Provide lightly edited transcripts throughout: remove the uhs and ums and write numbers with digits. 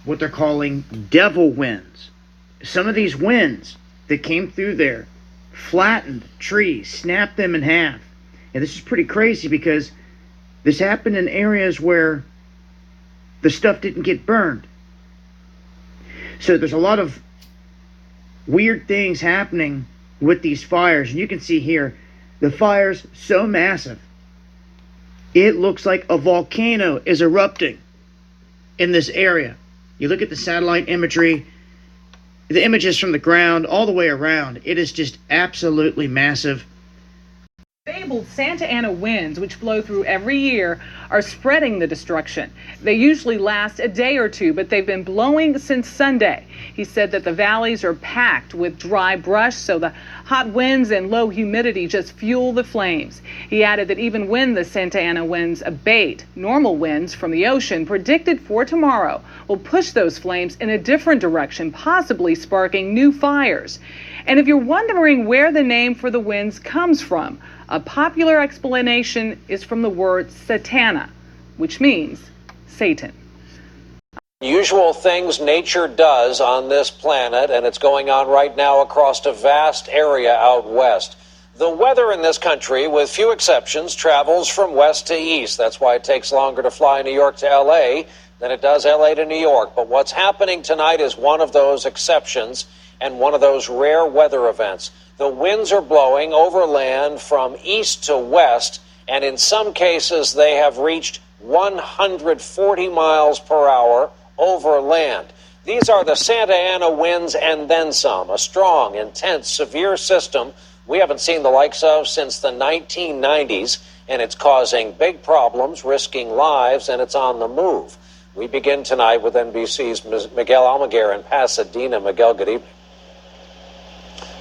what they're calling devil winds. Some of these winds that came through there flattened trees, snapped them in half. And this is pretty crazy because this happened in areas where the stuff didn't get burned. So there's a lot of weird things happening with these fires. And you can see here, the fire's so massive, it looks like a volcano is erupting in this area. You look at the satellite imagery, the images from the ground all the way around, it is just absolutely massive. Fabled Santana winds, which blow through every year, are spreading the destruction. They usually last a day or two, but they've been blowing since Sunday. He said that the valleys are packed with dry brush, so the hot winds and low humidity just fuel the flames. He added that even when the Santana winds abate, normal winds from the ocean predicted for tomorrow will push those flames in a different direction, possibly sparking new fires. And if you're wondering where the name for the winds comes from, a popular explanation is from the word Santana, which means Satan. Usual things nature does on this planet, and it's going on right now across a vast area out west. The weather in this country, with few exceptions, travels from west to east. That's why it takes longer to fly New York to L.A. than it does L.A. to New York. But what's happening tonight is one of those exceptions and one of those rare weather events. The winds are blowing over land from east to west, and in some cases they have reached 140 miles per hour over land. These are the Santa Ana winds and then some, a strong, intense, severe system we haven't seen the likes of since the 1990s, and it's causing big problems, risking lives, and it's on the move. We begin tonight with NBC's Miguel Almaguer in Pasadena. Miguel, good evening.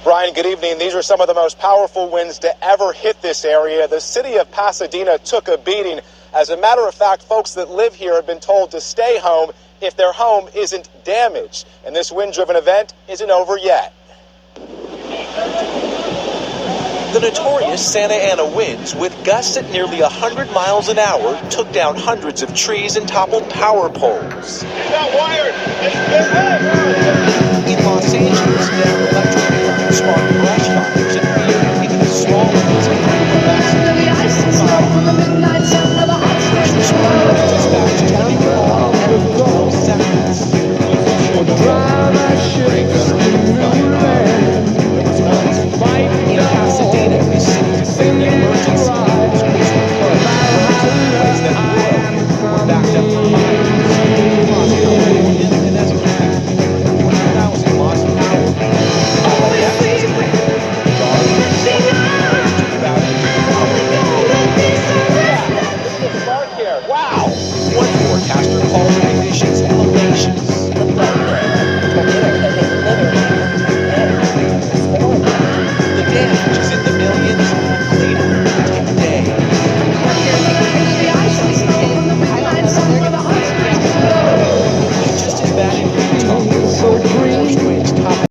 Brian, good evening. These are some of the most powerful winds to ever hit this area. The city of Pasadena took a beating. As a matter of fact, folks that live here have been told to stay home if their home isn't damaged. And this wind-driven event isn't over yet. The notorious Santa Ana winds, with gusts at nearly 100 miles an hour, took down hundreds of trees and toppled power poles. It's not wired. In Los Angeles, their electric lines sparked brush fires and created even a small First responders dispatched 24 hours in 12 seconds. In Pasadena, the city declared emergency, which were closed. Roads that were backed up for miles. And that's a 1,000 lost power. Wow! One forecaster called the conditions hellacious. The damage is in the millions. Cleanup will take days. Just as bad in Utah, force winds top.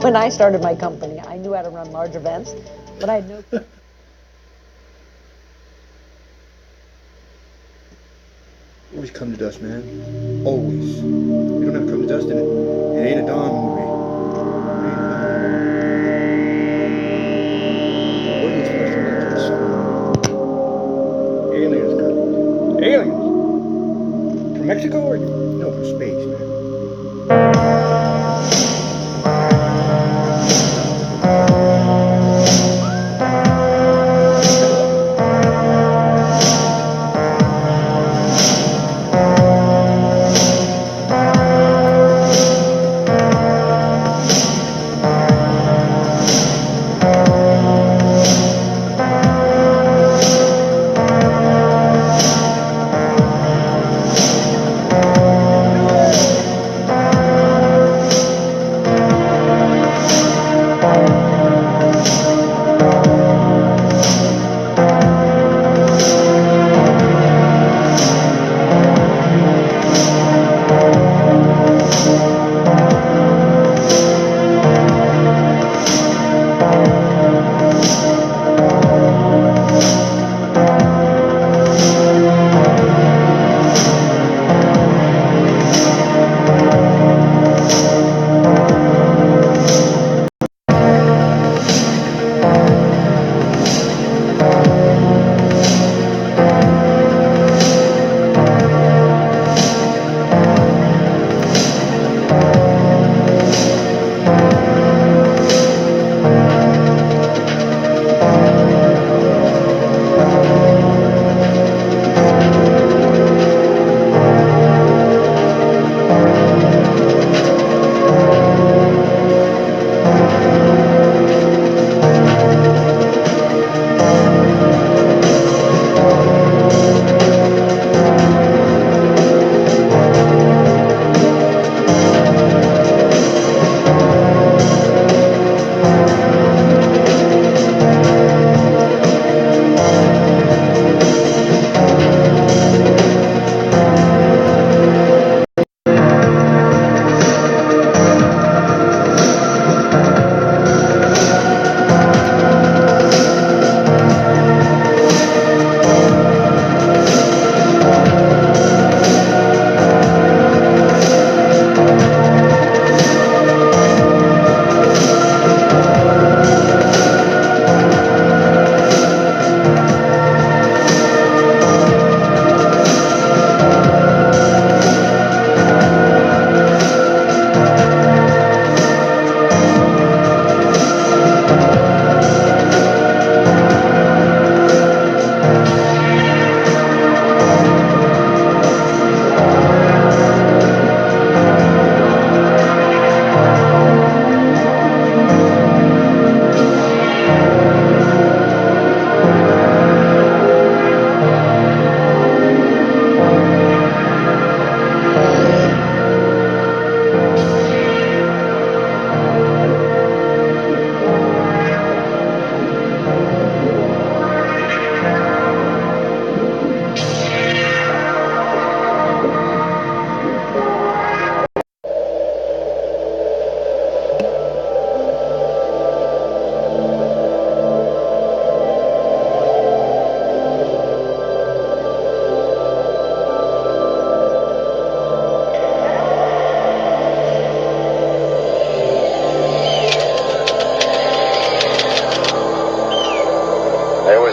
When I started my company, I knew how to run large events, but I had no... always come to dust, man. Always. You don't have come to dust in it. It ain't a Dawn movie. It ain't a Dawn movie. What are these extraterrestrials? Aliens coming. Aliens! From Mexico or? No, from space, man.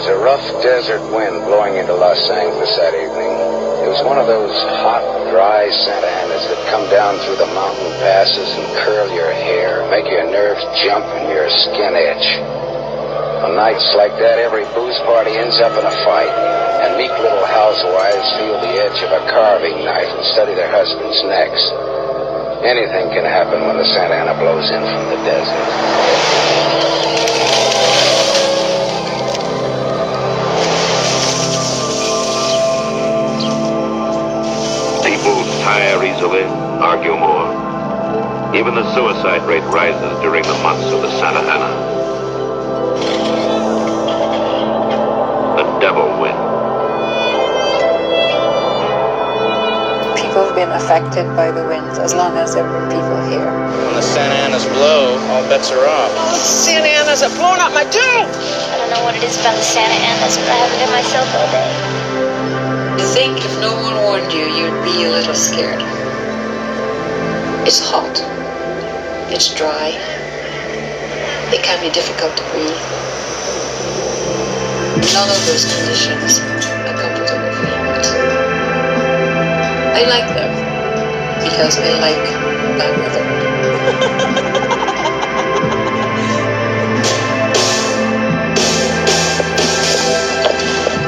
was a rough desert wind blowing into Los Angeles that evening. It was one of those hot, dry Santa Anas that come down through the mountain passes and curl your hair, make your nerves jump and your skin itch. On nights like that, every booze party ends up in a fight, and meek little housewives feel the edge of a carving knife and study their husbands' necks. Anything can happen when the Santa Ana blows in from the desert. People tire easily, argue more. Even the suicide rate rises during the months of the Santa Ana. The devil wind. People have been affected by the winds as long as there were people here. When the Santa Anas blow, all bets are off. Oh, Santa Anas are blowing up my tube! I don't know what it is about the Santa Anas, but I haven't been myself all day. You think if no one warned you, you'd be a little scared. It's hot. It's dry. It can be difficult to breathe. None of those conditions are comfortable for humans. I like them because I like bad weather.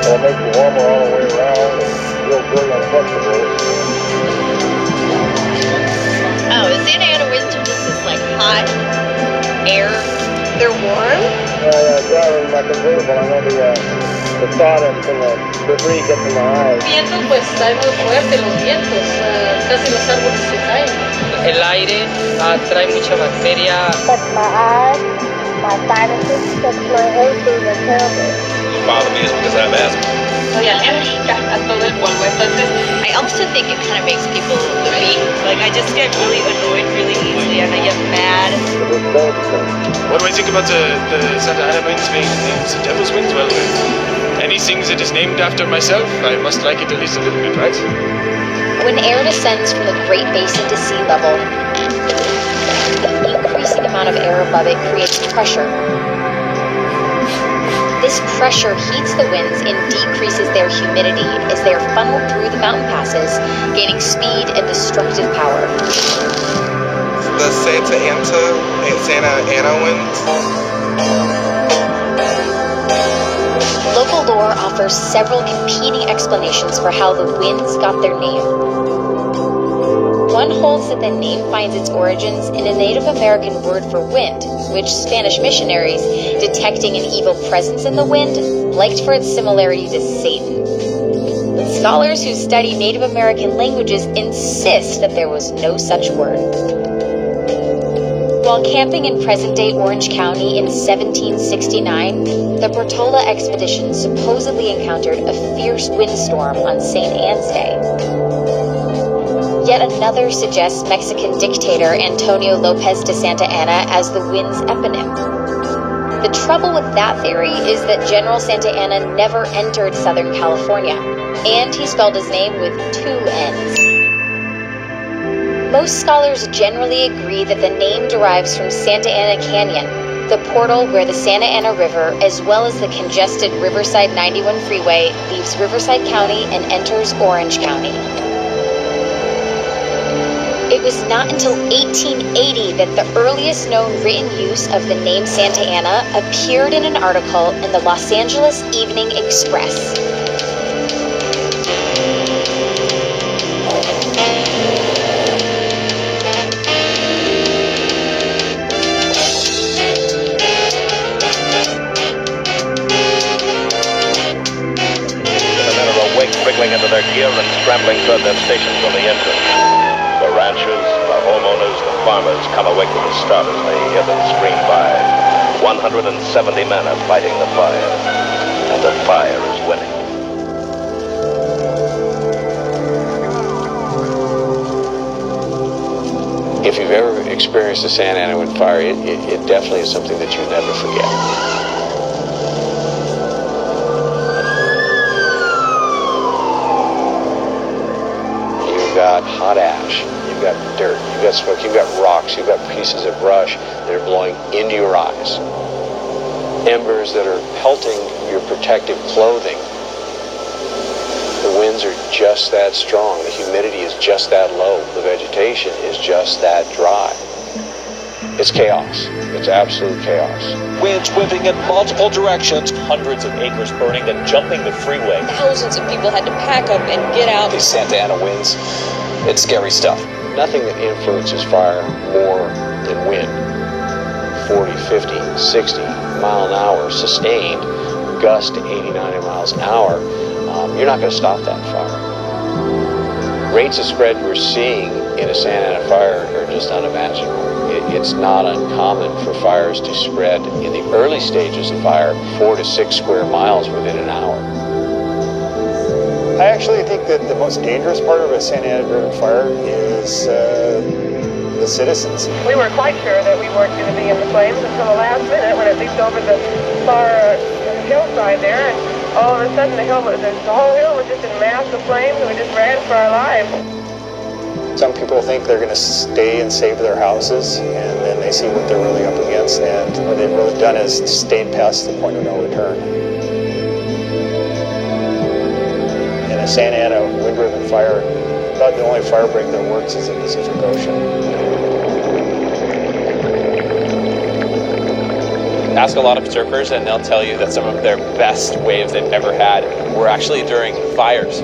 It'll make you warmer all the way around and feel very uncomfortable. Oh, the Santa Ana winds are just this like hot air. They're warm? Driving my convertible, I know the sawdust and the debris gets in my eyes. El viento pues está muy fuerte, los vientos, casi los árboles se caen. El aire trae mucha bacteria. Touch my eyes, my sinuses, touch my hay fever terribly. What bothers me is because I have asthma. Soy alérgica a todo el polvo, entonces I also think it kind of makes people loopy. Like I just get really annoyed really easily and I get mad. What do I think about the Santa Ana winds being named the Devil's Winds? Well, anything that is named after myself, I must like it at least a little bit, right? When air descends from the Great Basin to sea level, the increasing amount of air above it creates pressure. This pressure heats the winds and decreases their humidity as they are funneled through the mountain passes, gaining speed and destructive power. The Santa Ana winds. Local lore offers several competing explanations for how the winds got their name. One holds that the name finds its origins in a Native American word for wind, which Spanish missionaries, detecting an evil presence in the wind, liked for its similarity to Satan. But scholars who study Native American languages insist that there was no such word. While camping in present-day Orange County in 1769, the Portola expedition supposedly encountered a fierce windstorm on St. Anne's Day. Yet another suggests Mexican dictator Antonio Lopez de Santa Anna as the wind's eponym. The trouble with that theory is that General Santa Anna never entered Southern California, and he spelled his name with 2 N's. Most scholars generally agree that the name derives from Santa Ana Canyon, the portal where the Santa Ana River, as well as the congested Riverside 91 freeway, leaves Riverside County and enters Orange County. It was not until 1880 that the earliest known written use of the name Santa Ana appeared in an article in the Los Angeles Evening Express. Wriggling into their gear and scrambling toward their stations on the engine. The ranchers, the homeowners, the farmers come awake with a start as they hear them scream by. 170 men are fighting the fire, and the fire is winning. If you've ever experienced a Santa Ana wind fire, it definitely is something that you never forget. You've got hot ash, you've got dirt, you've got smoke, you've got rocks, you've got pieces of brush that are blowing into your eyes. Embers that are pelting your protective clothing. The winds are just that strong, the humidity is just that low, the vegetation is just that dry. It's chaos. It's absolute chaos. Winds whipping in multiple directions, hundreds of acres burning, then jumping the freeway. Thousands of people had to pack up and get out. These Santa Ana winds, it's scary stuff. Nothing that influences fire more than wind. 40, 50, 60 mile an hour sustained, gust to 80, 90 miles an hour. You're not going to stop that fire. Rates of spread we're seeing in a Santa Ana fire are just unimaginable. It's not uncommon for fires to spread in the early stages of fire 4 to 6 square miles within an hour. I actually think that the most dangerous part of a Santa Ana-driven fire is the citizens. We were quite sure that we weren't going to be in the flames until the last minute when it leaped over the far hillside there, and all of a sudden the whole hill was just in massive flames, and we just ran for our lives. Some people think they're going to stay and save their houses, and then they see what they're really up against, and what they've really done is stayed past the point of no return. In a Santa Ana wind-driven fire, about the only fire break that works is the Pacific Ocean. Ask a lot of surfers and they'll tell you that some of their best waves they've ever had were actually during fires.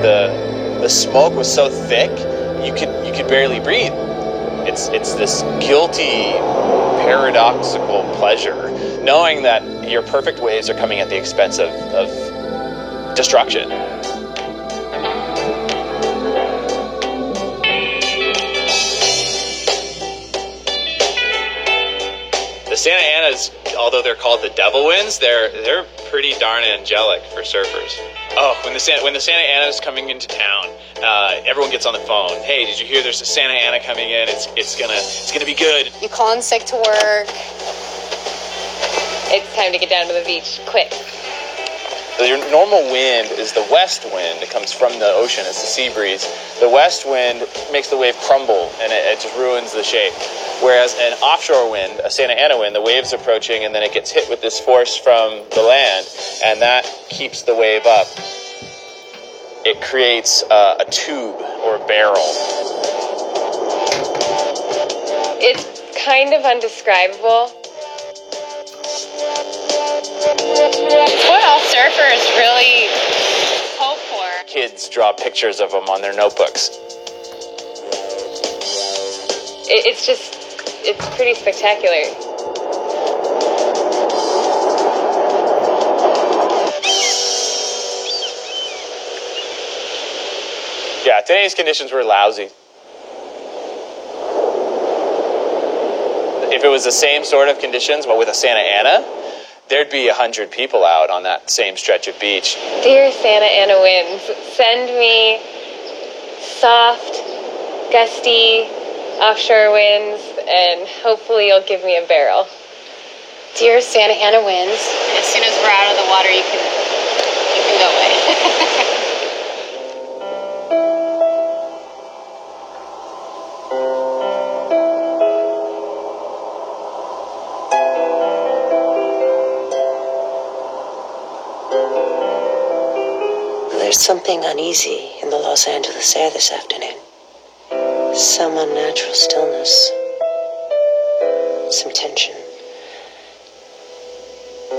The smoke was so thick you could barely breathe. It's this guilty, paradoxical pleasure, knowing that your perfect waves are coming at the expense of destruction. The Santa Anas, although they're called the devil winds, they're pretty darn angelic for surfers. Oh, when the Santa Ana is coming into town, everyone gets on the phone. Hey, did you hear there's a Santa Ana coming in? It's gonna be good. You call in sick to work. It's time to get down to the beach, quick. Your normal wind is the west wind. It comes from the ocean. It's the sea breeze. The west wind makes the wave crumble, and it just ruins the shape. Whereas an offshore wind, a Santa Ana wind, the wave's approaching, and then it gets hit with this force from the land, and that keeps the wave up. It creates a tube or a barrel. It's kind of undescribable. It's what all surfers really hope for. Kids draw pictures of them on their notebooks. It's pretty spectacular. Yeah, today's conditions were lousy. If it was the same sort of conditions, but with a Santa Ana, there'd be 100 people out on that same stretch of beach. Dear Santa Ana winds, send me soft, gusty, offshore winds, and hopefully you'll give me a barrel. Dear Santa Ana winds, As soon as we're out of the water, you can go away. There's something uneasy in the Los Angeles air this afternoon. Some unnatural stillness. Some tension.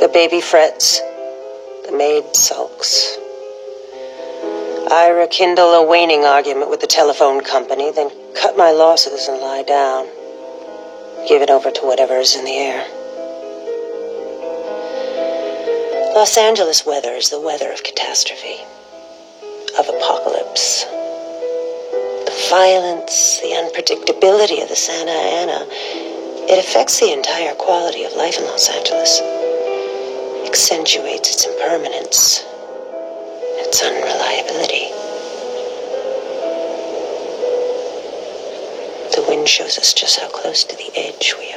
The baby frets. The maid sulks. I rekindle a waning argument with the telephone company, then cut my losses and lie down. Give it over to whatever is in the air. Los Angeles weather is the weather of catastrophe, of apocalypse. The violence, the unpredictability of the Santa Ana, it affects the entire quality of life in Los Angeles. Accentuates its impermanence, its unreliability. The wind shows us just how close to the edge we are.